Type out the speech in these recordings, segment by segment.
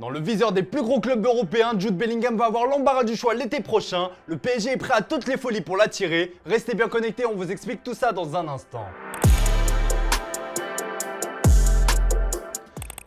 Dans le viseur des plus gros clubs européens, Jude Bellingham va avoir l'embarras du choix l'été prochain. Le PSG est prêt à toutes les folies pour l'attirer. Restez bien connectés, on vous explique tout ça dans un instant.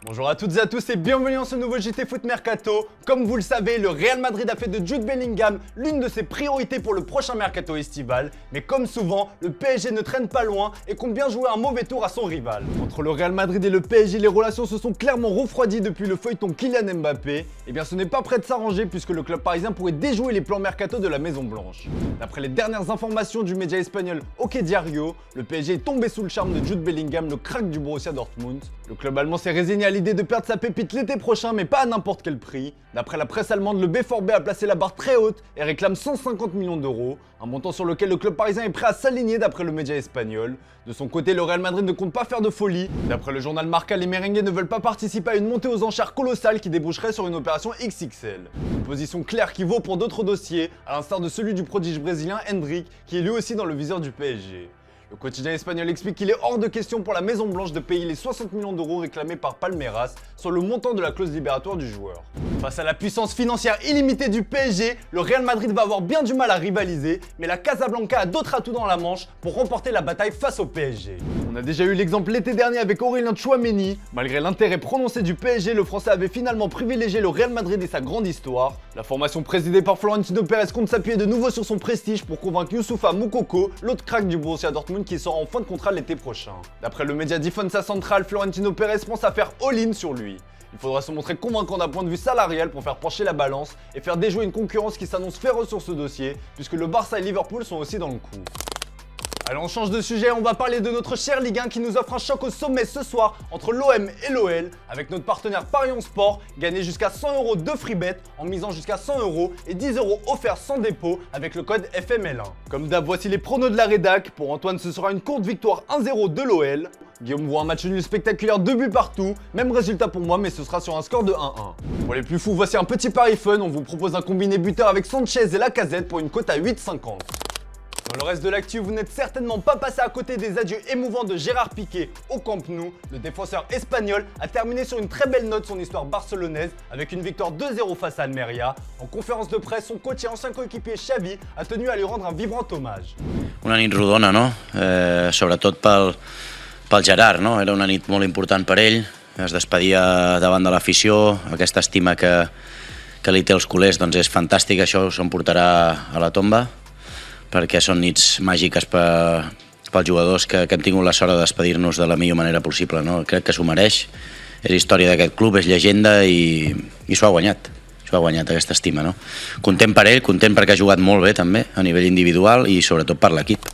Bonjour à toutes et à tous et bienvenue dans ce nouveau JT Foot Mercato. Comme vous le savez, le Real Madrid a fait de Jude Bellingham l'une de ses priorités pour le prochain mercato estival. Mais comme souvent, le PSG ne traîne pas loin et compte bien jouer un mauvais tour à son rival. Entre le Real Madrid et le PSG, les relations se sont clairement refroidies depuis le feuilleton Kylian Mbappé. Et bien ce n'est pas prêt de s'arranger puisque le club parisien pourrait déjouer les plans mercato de la Maison Blanche. D'après les dernières informations du média espagnol OK Diario, le PSG est tombé sous le charme de Jude Bellingham, le crack du Borussia Dortmund. Le club allemand s'est résigné à l'idée de perdre sa pépite l'été prochain, mais pas à n'importe quel prix. D'après la presse allemande, le BVB a placé la barre très haute et réclame 150 millions d'euros, un montant sur lequel le club parisien est prêt à s'aligner d'après le média espagnol. De son côté, le Real Madrid ne compte pas faire de folie. D'après le journal Marca, les merengues ne veulent pas participer à une montée aux enchères colossale qui déboucherait sur une opération XXL. Une position claire qui vaut pour d'autres dossiers, à l'instar de celui du prodige brésilien Endrick, qui est lui aussi dans le viseur du PSG. Le quotidien espagnol explique qu'il est hors de question pour la Maison Blanche de payer les 60 millions d'euros réclamés par Palmeiras sur le montant de la clause libératoire du joueur. Face à la puissance financière illimitée du PSG, le Real Madrid va avoir bien du mal à rivaliser, mais la Casablanca a d'autres atouts dans la manche pour remporter la bataille face au PSG. On a déjà eu l'exemple l'été dernier avec Aurélien Tchouaméni. Malgré l'intérêt prononcé du PSG, le Français avait finalement privilégié le Real Madrid et sa grande histoire. La formation présidée par Florentino Pérez compte s'appuyer de nouveau sur son prestige pour convaincre Youssoufa Moukoko, l'autre crack du Borussia Dortmund qui sera en fin de contrat l'été prochain. D'après le média Defensa Central, Florentino Pérez pense à faire all-in sur lui. Il faudra se montrer convaincant d'un point de vue salarial pour faire pencher la balance et faire déjouer une concurrence qui s'annonce féroce sur ce dossier, puisque le Barça et Liverpool sont aussi dans le coup. Allez, on change de sujet, on va parler de notre cher Ligue 1 qui nous offre un choc au sommet ce soir entre l'OM et l'OL. Avec notre partenaire Parion Sport, gagnez jusqu'à 100 € de free bet en misant jusqu'à 100 € et 10 € offerts sans dépôt avec le code FML1. Comme d'hab, voici les pronos de la rédac. Pour Antoine, ce sera une courte victoire 1-0 de l'OL. Guillaume voit un match nul spectaculaire, 2 buts partout. Même résultat pour moi, mais ce sera sur un score de 1-1. Pour les plus fous, voici un petit pari fun. On vous propose un combiné buteur avec Sanchez et Lacazette pour une cote à 8,50. Dans le reste de l'actu, vous n'êtes certainement pas passé à côté des adieux émouvants de Gérard Piqué au Camp Nou. Le défenseur espagnol a terminé sur une très belle note son histoire barcelonaise avec une victoire 2-0 face à Almeria. En conférence de presse, son coach et ancien coéquipier Xavi a tenu à lui rendre un vibrant hommage. Una nit rodona, no? Sobretot pel Gerard, no? Era una nit molt important per ell, es despedia davant de l'afició, aquesta estima que li té els culers doncs és fantàstica, això s'emportarà a la tomba, perquè són nits màgiques pels jugadors que hem tingut la sort de despedir-nos de la millor manera possible, no? Crec que s'ho mereix, és història d'aquest club, és llegenda i s'ho ha guanyat. S'ho ha guanyat aquesta estima, no? Content per ell, content perquè ha jugat molt bé també a nivell individual i sobretot per l'equip.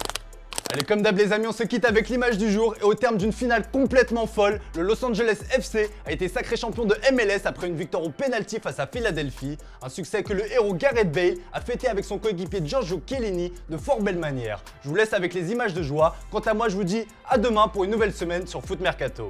Allez, comme d'hab les amis, on se quitte avec l'image du jour et au terme d'une finale complètement folle, le Los Angeles FC a été sacré champion de MLS après une victoire au penalty face à Philadelphie, un succès que le héros Gareth Bale a fêté avec son coéquipier Giorgio Chiellini de fort belle manière. Je vous laisse avec les images de joie, quant à moi je vous dis à demain pour une nouvelle semaine sur Foot Mercato.